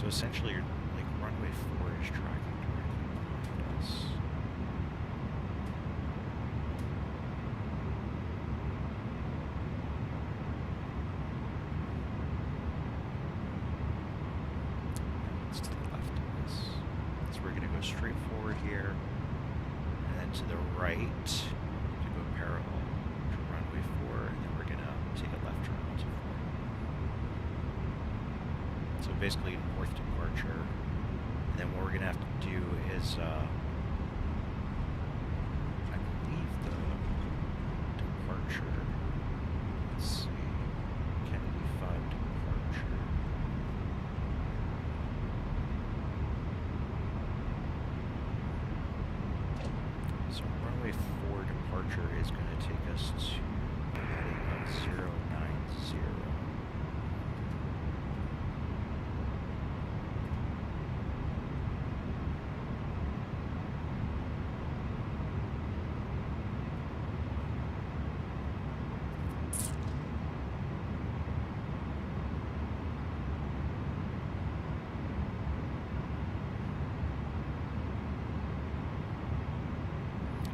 So essentially, like runway 4 is tracking directly behind us. It's to the left of us. So we're going to go straight forward here, and then to the right to go parallel to runway 4, and then we're going to take a left turn onto 4. So basically north departure, and then what we're going to have to do is, I believe the departure, let's see, Kennedy 5 departure. So runway 4 departure is going to take us to heading of 090.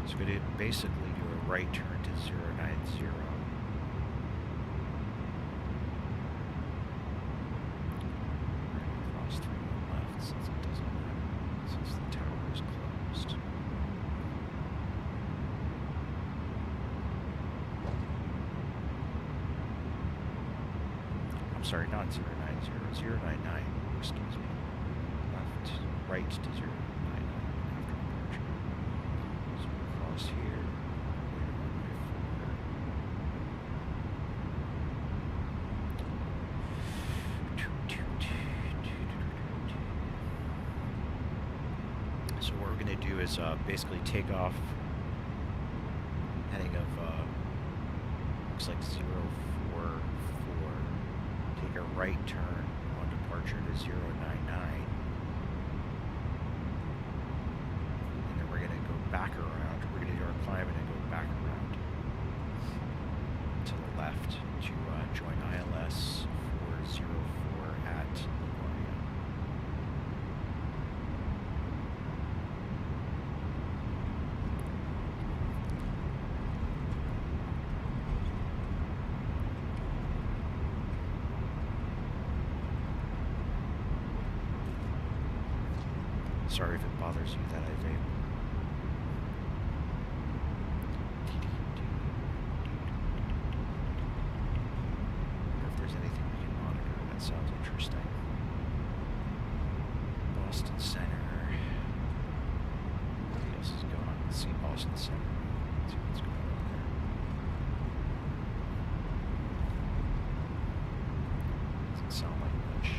So we're going to basically do a right turn to 090. Cross 3 on left since it doesn't matter, since the tower is closed. I'm sorry, not 090, 099, excuse me. Left, right to 099 after departure. So cross here, runway 4. So what we're going to do is basically take off heading of, looks like 044, take a right turn on departure to 099, and then we're going to go back around. We're going to do our climb and then go back around to the left to join ILS 404 at LaGuardia. Sorry if it bothers you that I vape. Wonder if there's anything we can monitor. That sounds interesting. Boston Center. What else is going on? Let's see Boston Center. Let's see what's going on there. Doesn't sound like much.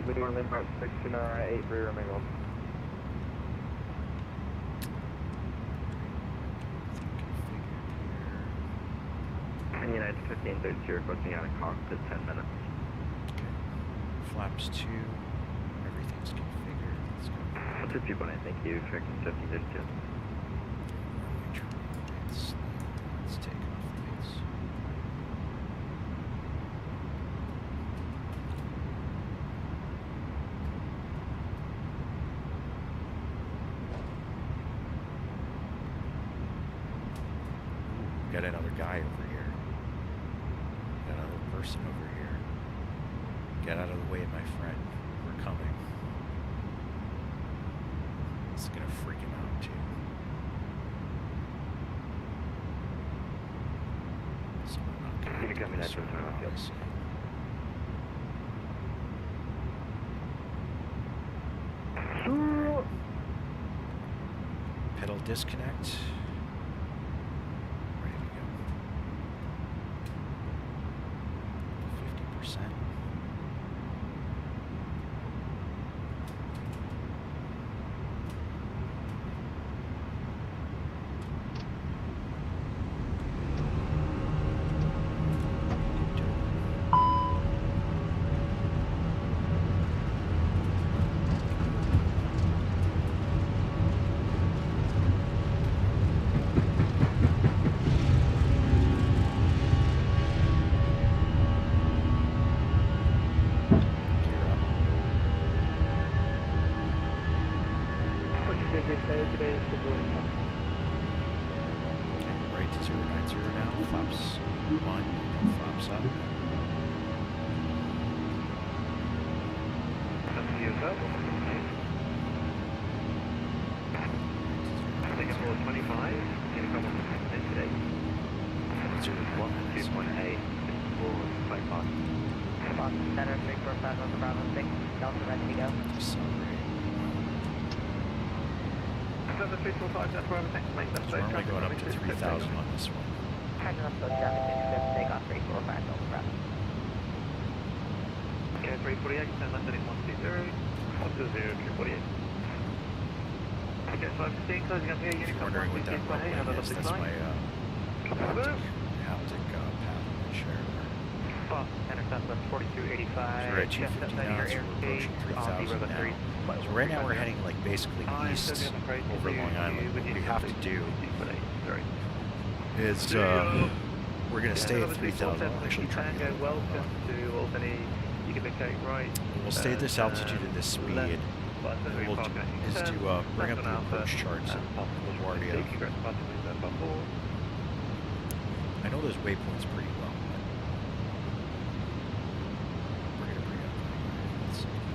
Good morning, about 6-8 rear Mingle. And United 1532 requesting out of cockpit 10 minutes. Okay. Flaps 2, everything's configured. Let's go. What's your viewpoint? Thank you, correcting 1532. Let's take off lights. Got another guy over here. Got another person over here. Get out of the way, my friend. We're coming. It's gonna freak him out too. So I'm not gonna You're coming at sort of obviously. disconnect. Ready to go. 50%. Right to 090 now, flaps 1, flaps up. Singapore 25, Unicom 1 today. 2.8 for flight path. Boston Center 345 on Bravo 6, Delta ready to go. Decelerate. Delta 345, that's where I'm mate. That's So we're only going up to 3,000 on this one. Tracking up those traffic indicator, take off 345 Delta Bravo. Okay, 348, turn left heading 120, 120, 348. Okay, 515, closing up here, If you're Unicom wondering what that 128, runway have a is, lovely that's night. my haptic path and share there. Boston Center Southwest 4285. So we're at 250 now, so we're approaching 3,000 now. So right now we're heading like basically east over Long Island. What we have to do is we're going to stay at 3,000. I'll actually try to get welcome to Albany. You can take right. We'll stay at this altitude and this speed. What we'll do is to bring up the approach charts at LaGuardia. I know those waypoints pretty well, but we're going to bring up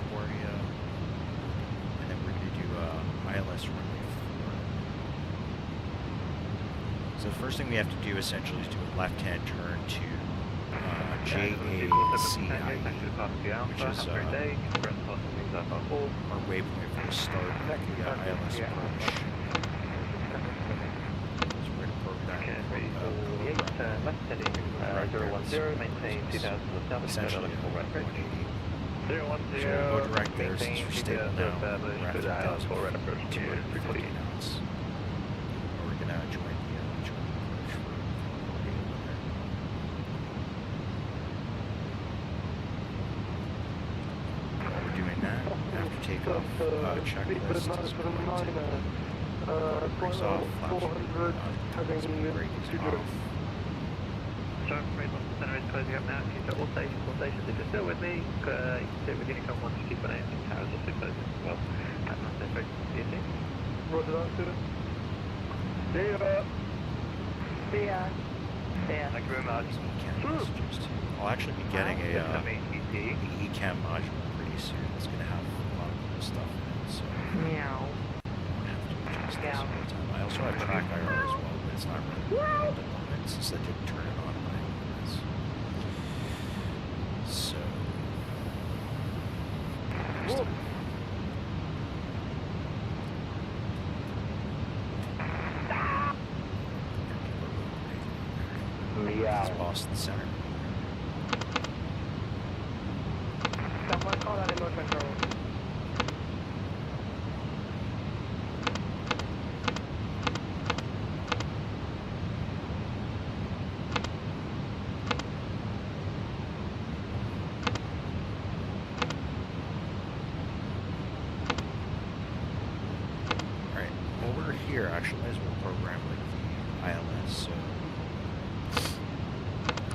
LaGuardia, and then we're going to do ILS runway 4. So the first thing we have to do essentially is do a left-hand turn to JACIE, which is our waypoint for the start of the ILS approach. So we're going to program left heading 010, maintain 2000 essentially 180. 010, so we'll go direct there since we're stable now. We're at 250 knots. We're going to join the approach for while we're doing that, after takeoff, checklist is going to brings off, flaps brake is off. Sorry, Boston Center is closing up now. Keep all stations, If you're still with me, you can stay with Unicom 1 to keep on air. Towers also closing as well. That's not so great. See you soon. Roger that, student. See ya. See ya. See ya. Thank you very much. I'll actually be getting a ATC. ECAM module pretty soon. It's going to have a lot of cool stuff in it, so Meow. I won't have to adjust this Yeah. all the time. I also have track IR as well, but it's not really at the moment since I didn't turn it on when I was. So, next time. It's Boston Center. Someone call that remote control. Alright, well we're here, actually might as well program with the ILS, so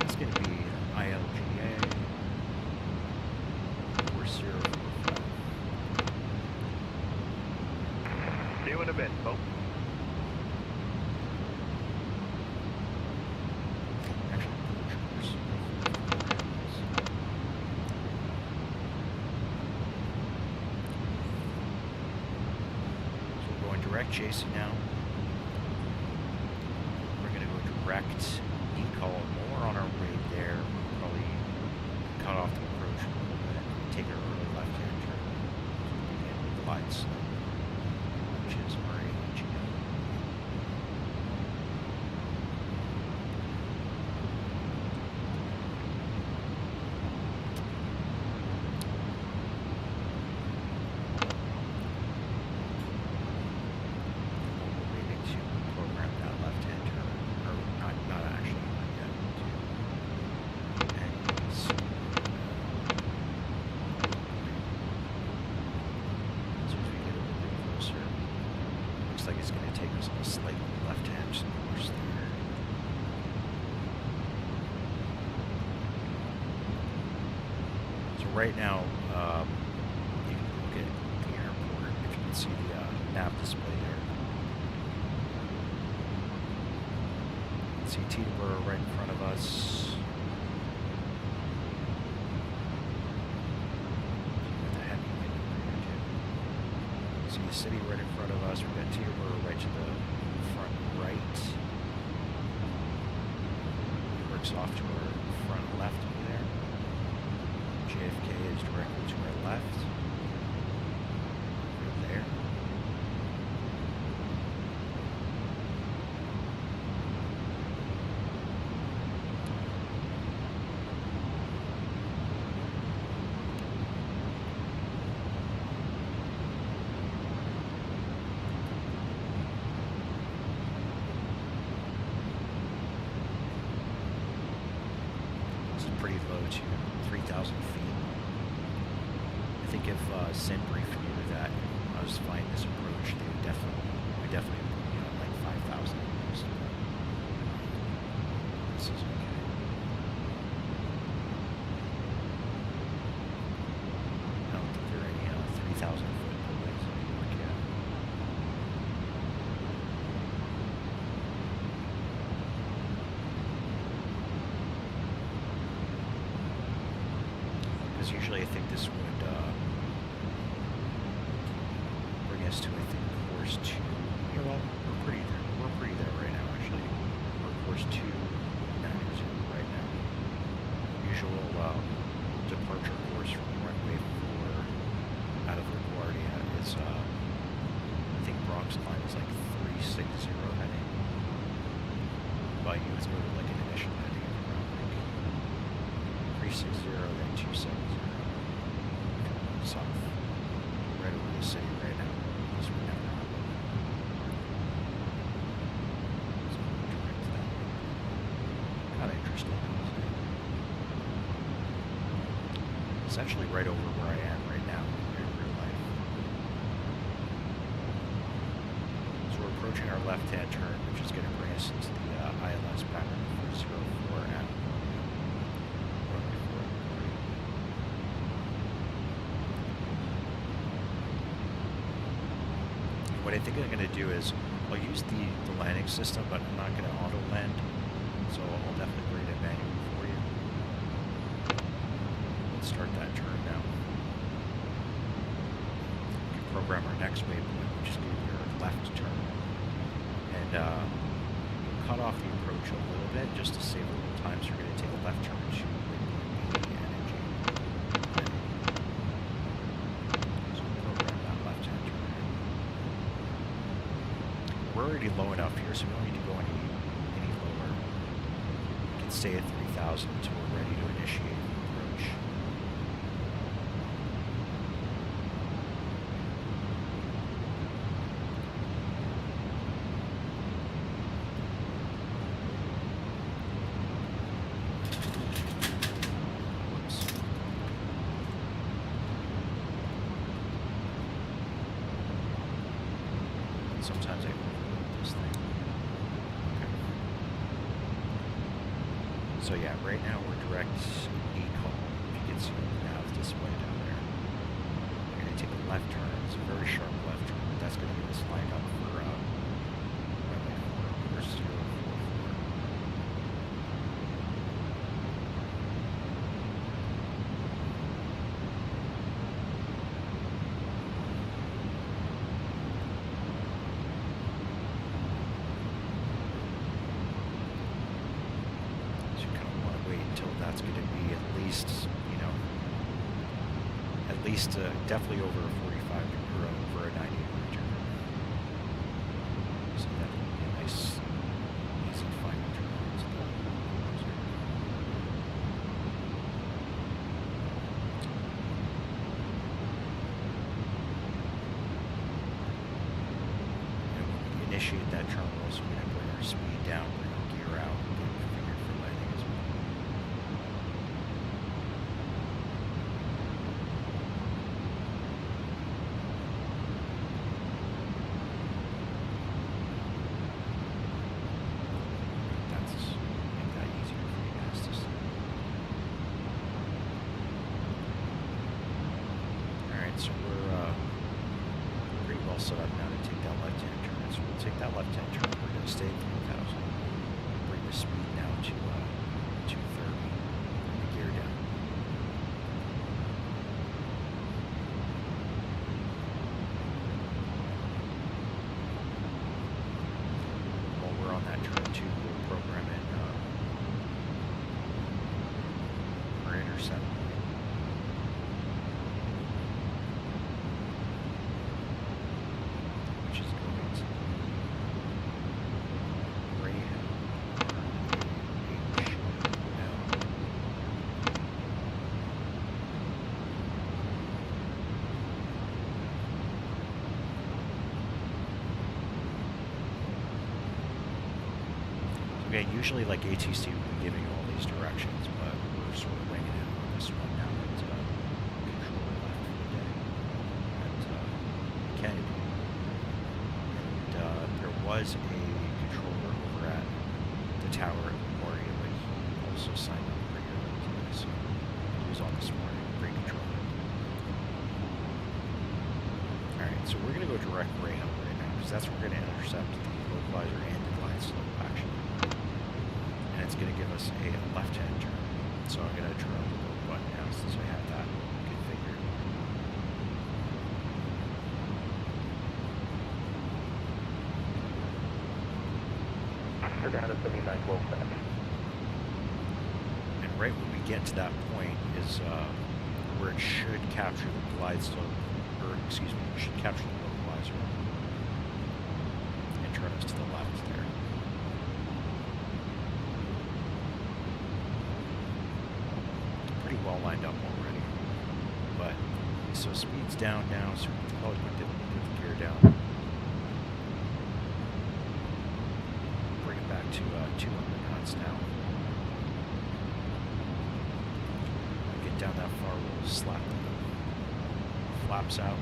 it's going to be ILGA 4045. See you in a bit, folks. Actually, so we're going direct JACIE now. We're going to go direct decall more on our way there. We'll probably cut off the approach a little bit, take an early left-hand turn, and glide slope, which is our AGM. right now, you can look at the airport if you can see the nav display there. You can see Teterboro right in front of us. With the heavy wind over here too. See the city right in front of us. We've got Teterboro right to the front right. Newark's off to our front left over there. JFK is directly to our left. Over there. This is pretty low too, 3,000 feet. I think if Sim briefed me with that, I was flying this approach, they would definitely put me on like 5,000. This is okay. I don't think there are any 3,000 foot buildings in New York yet. Because usually I think this would bring us to, I think, course 2. We're pretty there right now, actually. We're course 290 right now. Usual departure course from runway 4 out of LaGuardia is, I think Bronx climb is like 360 heading. But you would go to like an initial heading of around like 360, then 270. South. Right over the city right now. As we know now. So direct that way. Kind of interesting. It's actually right over where I am right now in real life. So we're approaching our left-hand turn, which is going to bring us into the ILS pattern for 04 at runway 4. What I think I'm going to do is I'll use the landing system, but I'm not going to auto land, so I'll definitely bring it manually for you. Let's start that turn now. We can program our next waypoint, which is going to be our left turn, and cut off the approach a little bit just to save a little time. So we're going to take a left turn to waypoint B and G. So program that left-hand turn. We're already low enough here, so we don't need to go any lower. We can stay at 3,000 until we're ready to initiate the approach. Whoops. Sometimes I overload this thing. Okay. So yeah, right now we're direct E-call. If you can see the nav display down there. We're going to take a left turn. It's a very sharp left turn, but that's going to get us lined up for runway 4 or 044. So you kind of want to wait until that's going to be at least, definitely over a 45 degree or over a 90 degree turn. So that will be a nice, easy final turn into the closer. And when we initiate that turn, we're also going to bring our speed down, bring our gear out, and get configured for landing as well. Make that easier for you guys to see. still have now to take that left-hand turn. So we'll take that left-hand turn. We're going to stay at 3,000. Bring the speed now to 230. Bring the gear down. While we're on that turn 2, we'll program in our intercept. Okay, usually like ATC would be giving you all these directions, but we're sort of winging it on this one now that control left for the day at Kennedy. And there was a controller over at the tower at LaGuardia, but he also signed up pretty early today, so he was on this morning, great controller. Alright, so we're going to go direct Greyhound right now, because that's where we're going to intercept the localizer and the glide slope action. And it's going to give us a left-hand turn. So I'm going to turn on the little button now since I have that configured. We're down to 7912 back. And right when we get to that point is where it should capture the glide slope, or excuse me, it should capture the localizer and turn us to the left there. Well lined up already, but so speed's down now, so we probably put the gear down, bring it back to 200 knots now. When we get down that far, we'll slap the flaps out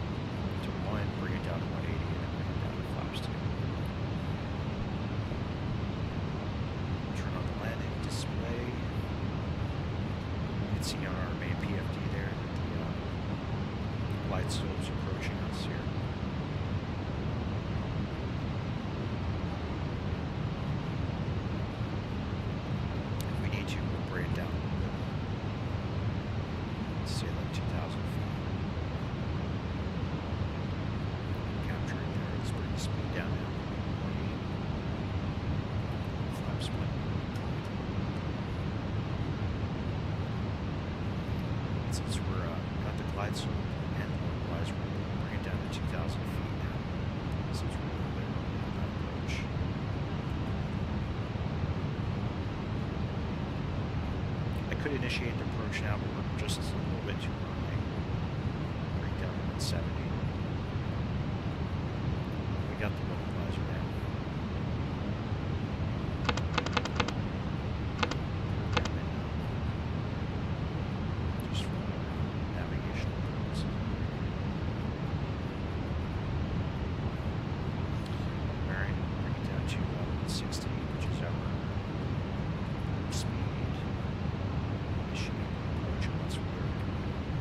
to 1, bring it down to 180, and then bring it down to flaps 2. Turn on the landing display. See on our main PFD there that the glide slope's approaching us here. If we need to, we'll bring it down a little bit. Let's say like 2,000 feet. Capture it there. Let's bring the speed down now. 180. Flaps 1. Since we're got the glide slope and the localizer, we'll bring it down to 2,000 feet now. Since we're a little bit early on that approach. I could initiate the approach now, but we're just a little bit too early. Bring it down to 170. We got the localizer now.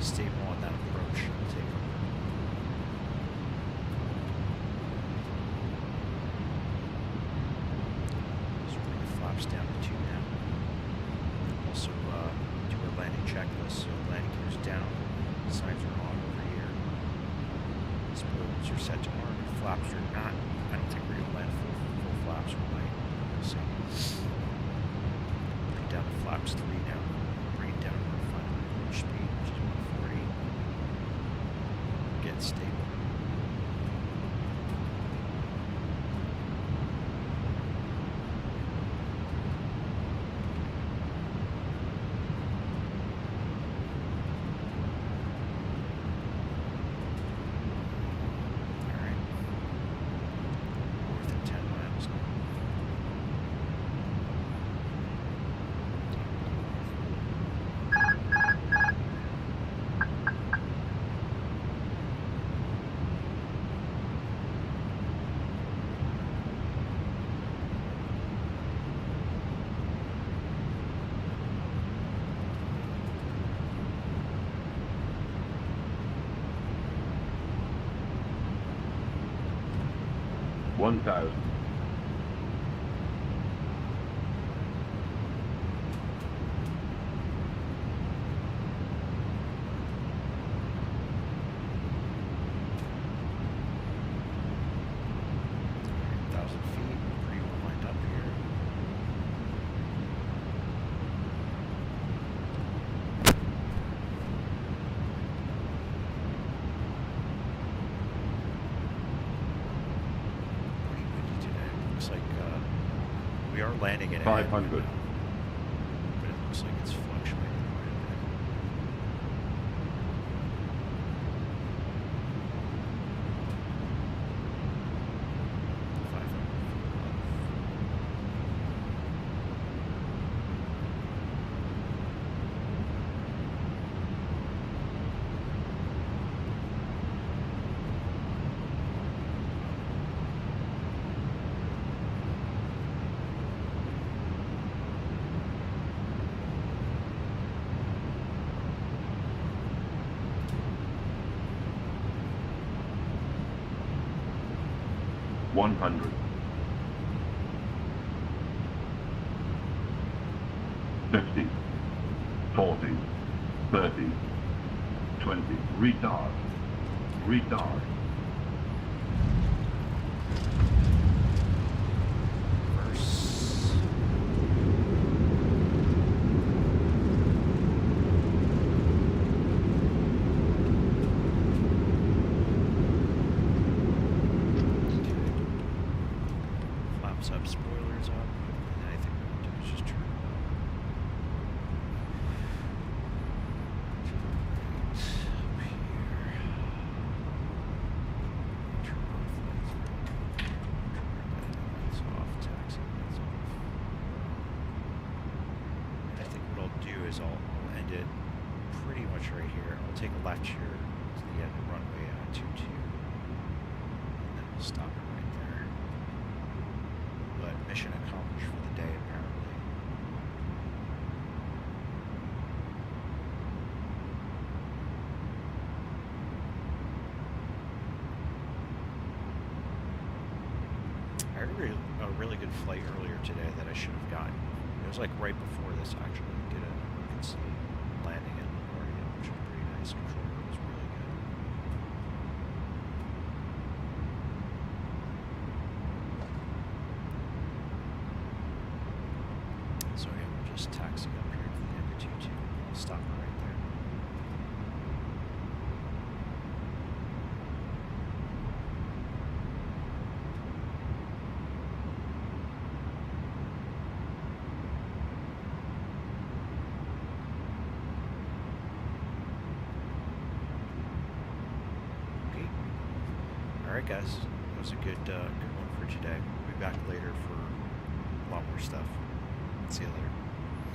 Stable on that approach. Take over. So bring the flaps down to 2 now. Also do a landing checklist. So landing gear's down. Signs are on over here. Spoilers are set to arm. Flaps are not. I don't think we're going to land full flaps. We might. We'll see. Bring down to flaps 3 now. Bring it down to our final approach speed, which is 140. Get stable. Alright. We're within 10 miles now. 1000. Pretty well lined up here. Pretty windy today. Looks like we are landing at 500. but it looks like it's fluctuating quite a bit. One 100. 50. 40. 30. 20. Retard. Retard. Reverse. Flaps up, spoilers up, and then I think what we'll do is just turn it up. Up here. Turn off lights. Turn lights off, taxi lights off. And I think what I'll do is I'll end it pretty much right here. I'll take a left here to the end of runway 22. And then we'll stop it right there. But mission accomplished for the day, apparently. I had a really good flight earlier today that I should have gotten. It was like right before this, actually. Did a emergency landing at LaGuardia, which was pretty nice. Controller was really good. So yeah, we'll just taxi up here to the end of 22. I'll stop it right there. Okay. All right, guys. That was a good one for today. We'll be back later for a lot more stuff. See you later.